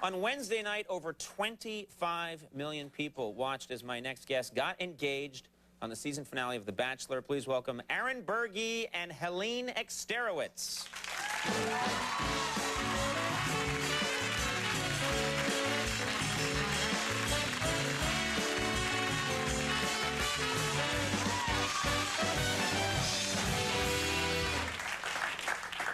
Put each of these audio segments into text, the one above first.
On Wednesday night, over 25 million people watched as my next guest got engaged on the season finale of The Bachelor. Please welcome Buerge and Helene Eksterowicz.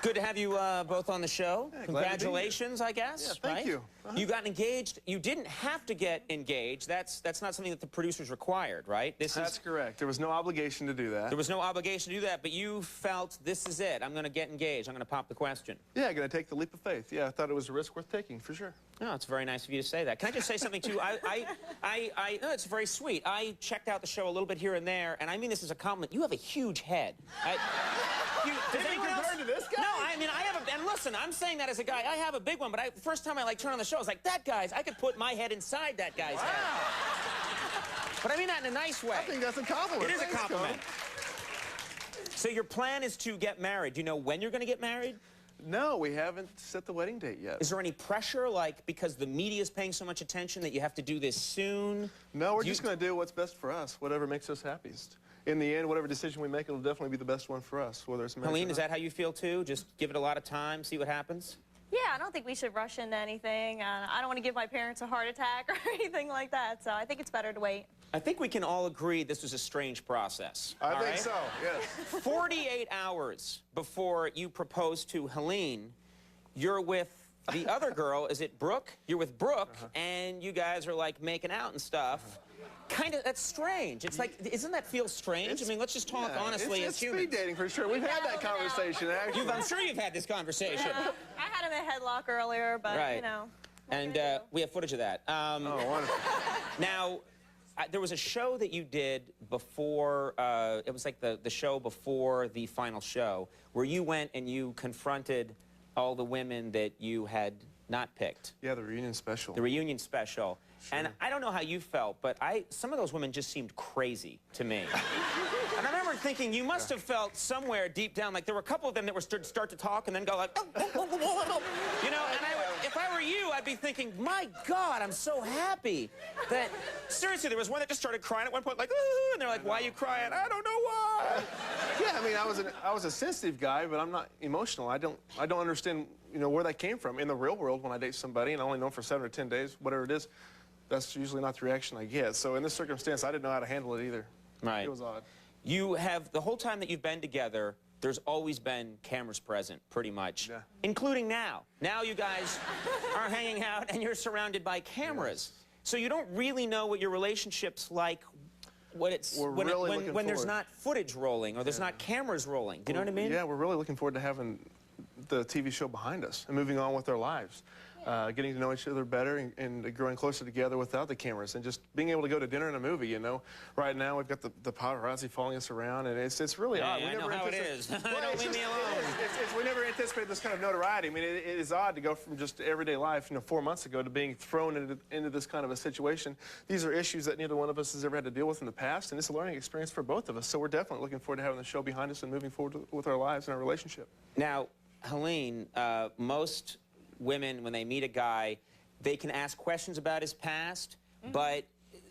Good to have you both on the show. Yeah, congratulations, I guess. Yeah, thank you. You got engaged. You didn't have to get engaged. That's not something that the producers required, right? That's correct. There was no obligation to do that. There was no obligation to do that, but you felt, this is it. I'm going to get engaged. I'm going to pop the question. Yeah, going to take the leap of faith. Yeah, I thought it was a risk worth taking, for sure. No, it's very nice of you to say that. Can I just say something, too? No, it's very sweet. I checked out the show a little bit here and there, and I mean this as a compliment. You have a huge head. Does anyone else? To this guy? No, I mean, I have a... And listen, I'm saying that as a guy. I have a big one, but the first time I, turned on the show, I was like, that guy's... I could put my head inside that guy's head. But I mean that in a nice way. I think that's a compliment. It is a compliment. So your plan is to get married. Do you know when you're going to get married? No, we haven't set the wedding date yet. Is there any pressure, because the media is paying so much attention, that you have to do this soon? No, we're just going to do what's best for us, whatever makes us happiest. In the end, whatever decision we make, it'll definitely be the best one for us, whether it's marriage Helene, is that how you feel, too? Just give it a lot of time, see what happens? Yeah, I don't think we should rush into anything. I don't want to give my parents a heart attack or anything like that, so I think it's better to wait. I think we can all agree this was a strange process. I think so, yes. 48 hours before you propose to Helene, you're with the other girl. Is it Brooke? You're with Brooke, and you guys are, making out and stuff. That's strange. It's doesn't that feel strange? I mean, let's just talk honestly as humans. It's speed dating for sure. We've had that conversation, actually. I'm sure you've had this conversation. Yeah, I had him in a headlock earlier, but, right. you know. And we have footage of that. Oh, wonderful. Now, there was a show that you did before, it was like the show before the final show, where you went and you confronted all the women that you had not picked. Yeah, the reunion special. The reunion special. Sure. And I don't know how you felt, but some of those women just seemed crazy to me. And I remember thinking, you must have felt somewhere deep down, there were a couple of them that were start to talk and then go you know, and if I were you, I'd be thinking, my God, I'm so happy that, seriously, there was one that just started crying at one point, ooh, and they're like, why are you crying? I don't know why. Yeah, I mean, I was a sensitive guy, but I'm not emotional. I don't understand, where that came from. In the real world, when I date somebody and I only know them for 7 or 10 days, whatever it is, that's usually not the reaction I get. So in this circumstance, I didn't know how to handle it either. Right. It was odd. You have, the whole time that you've been together, there's always been cameras present, pretty much, yeah. Including now. Now you guys are hanging out and you're surrounded by cameras. Yes. So you don't really know what your relationship's like when there's not footage rolling or there's not cameras rolling. Do you know what I mean? Yeah, we're really looking forward to having the TV show behind us and moving on with our lives. Getting to know each other better and growing closer together without the cameras and just being able to go to dinner and a movie, Right now, we've got the paparazzi following us around, and it's really odd. I know how it is. Don't leave me alone. We never anticipated this kind of notoriety. I mean, it is odd to go from just everyday life, 4 months ago, to being thrown into this kind of a situation. These are issues that neither one of us has ever had to deal with in the past, and it's a learning experience for both of us. So we're definitely looking forward to having the show behind us and moving forward with our lives and our relationship. Now, Helene, most women, when they meet a guy, they can ask questions about his past, but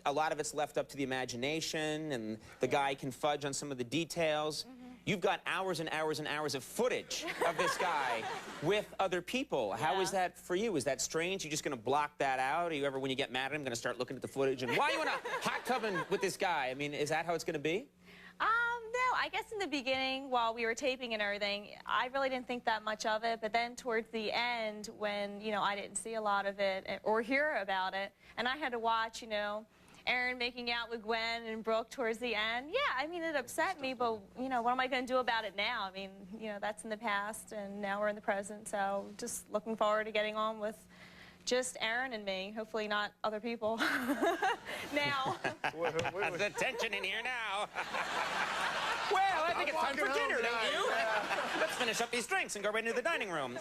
a lot of it's left up to the imagination, and the guy can fudge on some of the details. You've got hours and hours and hours of footage of this guy with other people. Yeah. How is that for you? Is that strange? You just going to block that out? Are you ever, when you get mad at him, going to start looking at the footage and, why are you in a hot tub with this guy? I mean, is that how it's going to be? No, I guess in the beginning, while we were taping and everything, I really didn't think that much of it. But then towards the end, when, I didn't see a lot of it or hear about it, and I had to watch, Aaron making out with Gwen and Brooke towards the end, yeah, I mean, it upset me, but, what am I going to do about it now? I mean, that's in the past, and now we're in the present, so just looking forward to getting on with just Aaron and me, hopefully not other people. Now. The tension in here now. Well, I think it's time for dinner, don't you? Let's finish up these drinks and go right into the dining room.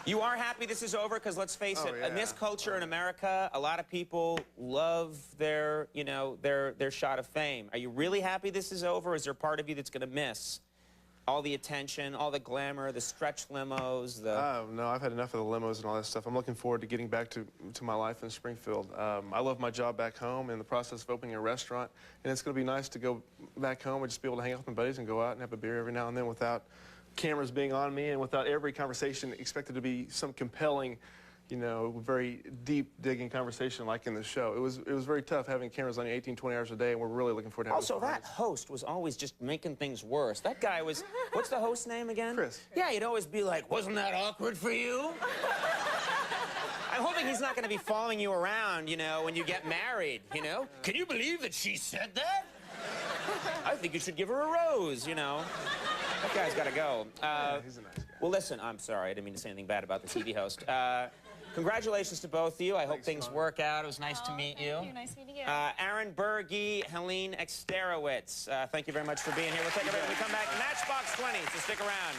You are happy this is over? Because let's face it, in this culture in America, a lot of people love their, their shot of fame. Are you really happy this is over, or is there part of you that's going to miss all the attention, all the glamour, the stretch limos, the... No, I've had enough of the limos and all that stuff. I'm looking forward to getting back to my life in Springfield. I love my job back home in the process of opening a restaurant, and it's going to be nice to go back home and just be able to hang out with my buddies and go out and have a beer every now and then without cameras being on me and without every conversation expected to be some compelling, you know, very deep digging conversation like in the show. It was very tough having cameras on you 18, 20 hours a day, and we're really looking forward to having Also, that host was always just making things worse. That guy was, what's the host's name again? Chris. Yeah, he'd always be like, wasn't that awkward for you? I'm hoping he's not going to be following you around, you know, when you get married, you know? Can you believe that she said that? I think you should give her a rose, you know? That guy's got to go. Yeah, he's a nice guy. Well, listen, I'm sorry. I didn't mean to say anything bad about the TV host. Congratulations to both of you. I hope things work out. It was nice to meet you. Thank you. Nice meeting you. Buerge Helene Eksterowicz, thank you very much for being here. We'll take a break when we come back. Matchbox 20, so stick around.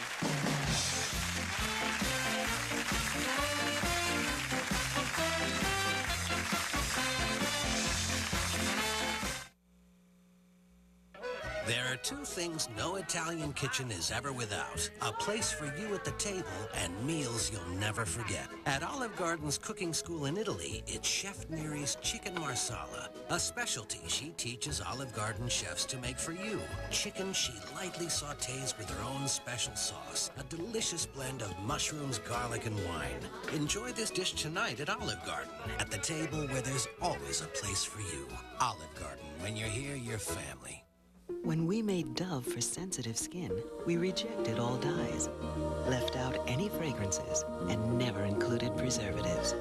There are two things no Italian kitchen is ever without. A place for you at the table and meals you'll never forget. At Olive Garden's cooking school in Italy, it's Chef Neri's Chicken Marsala, a specialty she teaches Olive Garden chefs to make for you. Chicken she lightly sautés with her own special sauce, a delicious blend of mushrooms, garlic, and wine. Enjoy this dish tonight at Olive Garden, at the table where there's always a place for you. Olive Garden, when you're here, you're family. When we made Dove for sensitive skin, we rejected all dyes, left out any fragrances, and never included preservatives,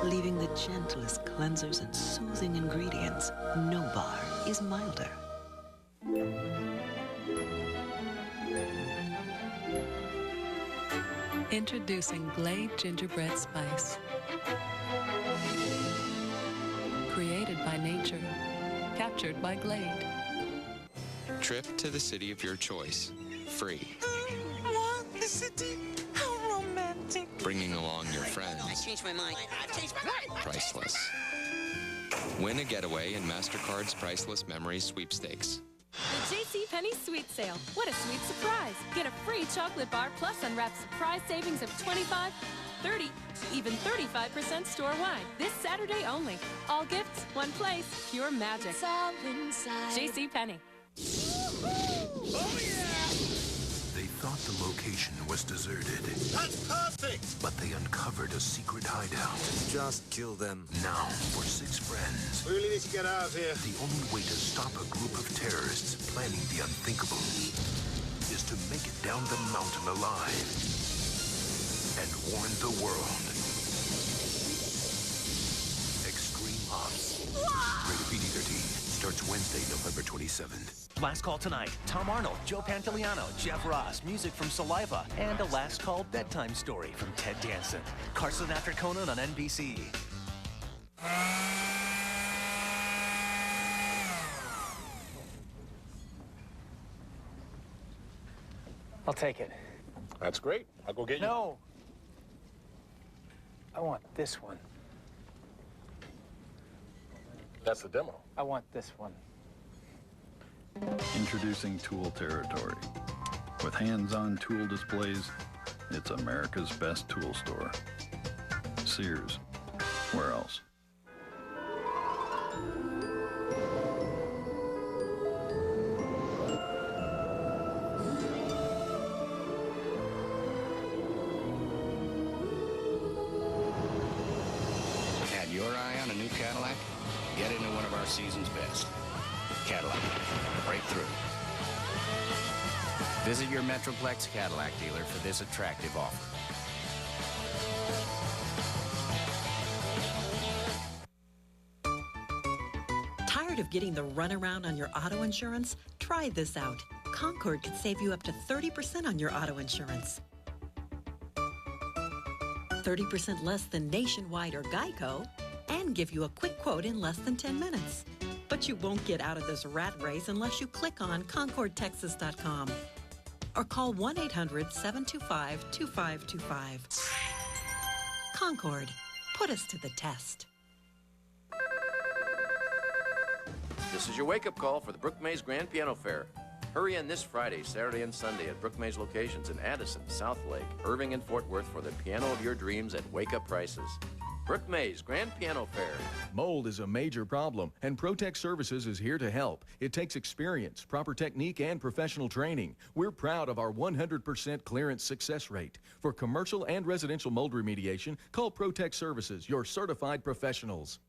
leaving the gentlest cleansers and soothing ingredients. No bar is milder. Introducing Glade Gingerbread Spice. Created by nature, captured by Glade. Trip to the city of your choice. Free. What? The city? How romantic. Bringing along your friends. I changed my mind. I changed my mind. Priceless. Win a getaway in MasterCard's Priceless Memories Sweepstakes. The JCPenney Sweet Sale. What a sweet surprise. Get a free chocolate bar plus unwrapped surprise savings of 25, 30, even 35% store-wide. This Saturday only. All gifts, one place, pure magic. It's all inside. JCPenney. Oh, yeah! They thought the location was deserted. That's perfect! But they uncovered a secret hideout. Just kill them. Now, for 6 friends, We really need to get out of here. the only way to stop a group of terrorists planning the unthinkable is to make it down the mountain alive and warn the world. Extreme Ops. Rated PG-13. Starts Wednesday, November 27th. Last Call Tonight. Tom Arnold, Joe Pantoliano, Jeff Ross, music from Saliva, and a Last Call bedtime story from Ted Danson. Carson After Conan on NBC. I'll take it. That's great. I'll go get you. No. I want this one. That's the demo. I want this one. Introducing Tool Territory. With hands-on tool displays, it's America's best tool store. Sears. Where else? Had your eye on a new Cadillac? Get into one of our season's best. Cadillac. Breakthrough. Visit your Metroplex Cadillac dealer for this attractive offer. Tired of getting the runaround on your auto insurance? Try this out. Concord could save you up to 30% on your auto insurance. 30% less than Nationwide or Geico, and give you a quick quote in less than 10 minutes. But you won't get out of this rat race unless you click on ConcordTexas.com or call 1-800-725-2525. Concord, put us to the test. This is your wake-up call for the Brook Mays Grand Piano Fair. Hurry in this Friday, Saturday, and Sunday at Brookmay's locations in Addison, South Lake, Irving, and Fort Worth for the piano of your dreams at wake-up prices. Brookmay's Grand Piano Fair. Mold is a major problem, and Protect Services is here to help. It takes experience, proper technique, and professional training. We're proud of our 100% clearance success rate. For commercial and residential mold remediation, call Protect Services, your certified professionals.